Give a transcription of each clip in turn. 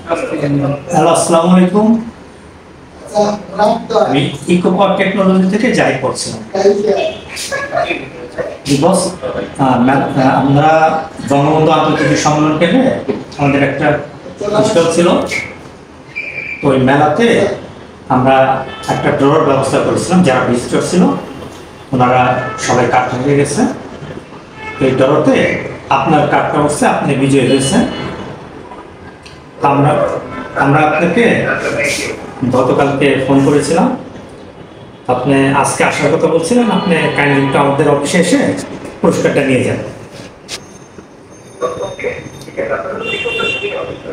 Hello, আসসালামু আলাইকুম। আমি ইকোপার টেকনোলজি থেকে যাই করছিলাম। বস, আমরা বঙ্গবন্ধু আন্তর্জাতিক সম্মেলন কেন্দ্রে আমাদের একটা স্টল ছিল। তো ওই মেলাতে আমরা একটা ড্রর ব্যবস্থা করেছিলাম। যারা ভিজিটর ছিল ওনারা সবাই কার্ড হয়ে গেছে। এই ড্রতে আপনার কার্ডটা হচ্ছে আপনি বিজয়ী হয়েছেন। আমরা আপনাকে গতকালকে ফোন করেছিলাম, আপনি আজকে আসার কথা বলছিলেন। আপনি কাইন্ডলি আমাদের অফিসে এসে পুরস্কারটা নিয়ে যান।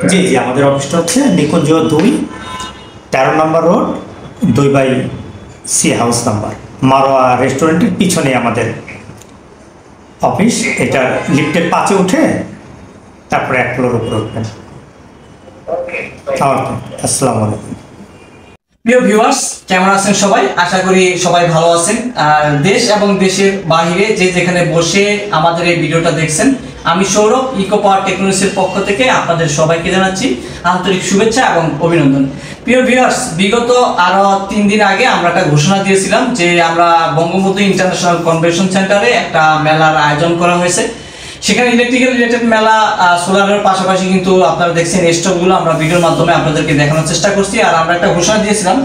জি জি, আমাদের অফিসটা হচ্ছে Nikunja 2, 13 number road, 2/C house number, মারোয়া রেস্টুরেন্টের পিছনে আমাদের অফিস। এটা লিফটের 5-এ উঠে তারপরে 1 ফ্লোর উপরে উঠবেন। আসসালামু আলাইকুম। প্রিয় ভিউয়ার্স, কেমন আছেন সবাই? আশা করি সবাই ভালো আছেন। আর দেশ এবং দেশের বাইরে যে যেখানে বসে আমাদের এই ভিডিওটা দেখছেন, আমি সৌরভ, ইকোপার টেকনোলজির পক্ষ থেকে আপনাদের সবাইকে জানাচ্ছি আন্তরিক শুভেচ্ছা এবং অভিনন্দন। প্রিয় ভিউয়ার্স, বিগত আরো 3 দিন আগে আমরা একটা ঘোষণা দিয়েছিলাম যে আমরা বঙ্গবন্ধু ইন্টারন্যাশনাল কনভেনশন সেন্টারে একটা মেলার আয়োজন করা হয়েছে। সেখানে ইলেকট্রিক্যাল রিলেটেড মেলা, সোলারের পাশাপাশি কিন্তু আপনারা দেখছেন স্টকগুলো আমরা ভিডিওর মাধ্যমে আপনাদেরকে দেখানোর চেষ্টা করছি। আর আমরা একটা ঘোষণা দিয়েছিলাম,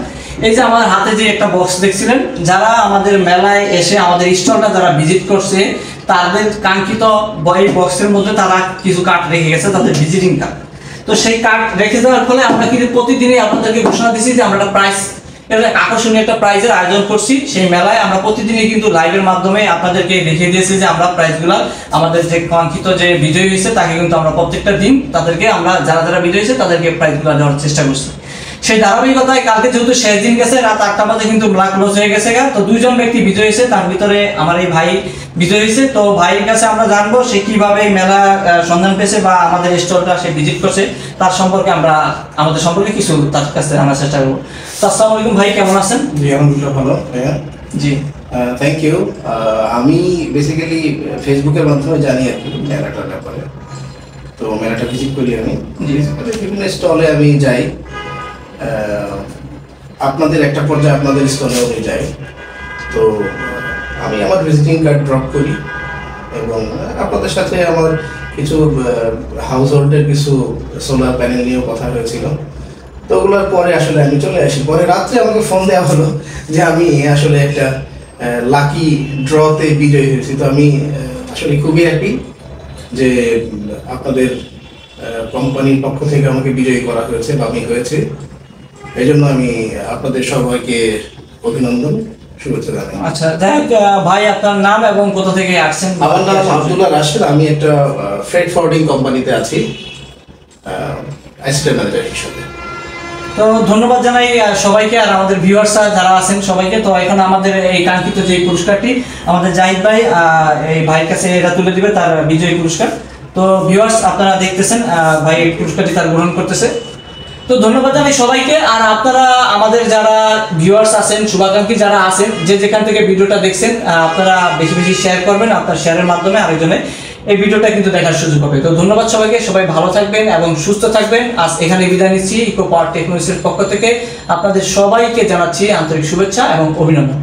এই যে আমার হাতে যে একটা বক্স দেখছিলেন, যারা আমাদের মেলায় এসে আমাদের স্টলটা যারা ভিজিট করছে তাদের কাঙ্ক্ষিত এই বক্সের মধ্যে তারা কিছু কার্ড রেখে গেছে, তাদের ভিজিটিং কার্ড। তো সেই কার্ড রেখে দেওয়ার ফলে আমরা কিন্তু প্রতিদিনই আপনাদেরকে ঘোষণা দিচ্ছি যে আমরা একটা প্রাইস, এটা আকর্ষণীয় একটা প্রাইজের আয়োজন করছি। সেই মেলায় আমরা প্রতিদিনই কিন্তু লাইভের মাধ্যমে আপনাদেরকে দেখিয়ে দিয়েছি যে আমরা প্রাইজগুলো, আমাদের যে কাঙ্ক্ষিত যে বিজয়ী হয়েছে তাকে কিন্তু আমরা প্রত্যেকটা দিন তাদেরকে, আমরা যারা যারা বিজয়ী হয়েছে তাদেরকে প্রাইজগুলো দেওয়ার চেষ্টা করছি। সেই ধারাবাহিকতায় কালকে যেহেতু শেষ দিন গেছে, রাত 8টা বাজে কিন্তু মেলা ক্লোজ হয়ে গেছে। তো 2 জন ব্যক্তি বিজয়ী হয়েছে, তার ভিতরে আমার এই ভাই বিজয়ী হয়েছে। তো ভাইয়ের কাছে আমরা জানবো সে কিভাবে মেলা সন্ধান পেয়েছে বা আমাদের স্টলটা সে ভিজিট করছে, তার সম্পর্কে আমরা আমাদের সম্পর্কে কিছু তার কাছে জানার চেষ্টা করবো। তো আসসালামু আলাইকুম ভাই, কেমন আছেন? জি আলহামদুলিল্লাহ, ভালো ভাইয়া। জি, থ্যাংক ইউ। আমি বেসিক্যালি ফেসবুকের মাধ্যমে জানি আর কি মেলাটার ব্যাপারে। তো মেলাটা ভিজিট করি আমি, বিভিন্ন স্টলে আমি যাই। আপনাদের একটা পর্যায়ে আপনাদের স্টলে আমি যাই। তো আমি আমার ভিজিটিং কার্ড ড্রপ করি এবং আপনাদের সাথে আমার কিছু হাউস হোল্ডের কিছু সোলার প্যানেল নিয়েও কথা হয়েছিল। তো ওগুলোর পরে আসলে আমি চলে আসি। পরে রাত্রে আমাকে ফোন দেওয়া হলো যে আমি আসলে একটা লাকি ড্রতে বিজয়ী হয়েছি। তো আমি আসলে খুবই হ্যাপি যে আপনাদের কোম্পানির পক্ষ থেকে আমাকে বিজয়ী করা হয়েছে বা আমি হয়েছে। এই জন্য আমি আপনাদের সবাইকে অভিনন্দন, শুভেচ্ছা জানাই। আচ্ছা, যাই হোক ভাই, আপনার নাম এবং কোথা থেকে আসছেন? আমার নাম আব্দুল্লাহ রাশেদ। আমি একটা ফ্রেড ফরওয়ার্ডিং কোম্পানিতে আছি অ্যাসিস্ট্যান্ট ম্যানেজার হিসেবে। তো ধন্যবাদ জানাই সবাইকে, আর আমাদের ভিউয়ার্স যারা আছেন সবাইকে। তো এখন আমাদের এই কাঙ্ক্ষিত যে পুরস্কারটি আমাদের জাহিদ ভাই এই ভাইয়ের কাছে এটা তুলে দিবে, তার বিজয়ী পুরস্কার। তো ভিউয়ার্স, আপনারা দেখতেছেন ভাই এই পুরস্কারটি তার গ্রহণ করতেছে। তো ধন্যবাদ জানাই সবাইকে। আর আপনারা আমাদের যারা ভিউয়ার্স আছেন, শুভাকাঙ্ক্ষী যারা আছেন, যে যেখান থেকে ভিডিওটা দেখছেন, আপনারা বেশি বেশি শেয়ার করবেন। আপনার শেয়ারের মাধ্যমে আরেকজনে এই ভিডিওটা কিন্তু দেখার সুযোগ হবে। তো ধন্যবাদ সবাইকে, সবাই ভালো থাকবেন এবং সুস্থ থাকবেন। আজ এখানে বিদায় নিচ্ছি। ইকোপার টেকনোলজির পক্ষ থেকে আপনাদের সবাইকে জানাচ্ছি আন্তরিক শুভেচ্ছা এবং অভিনন্দন।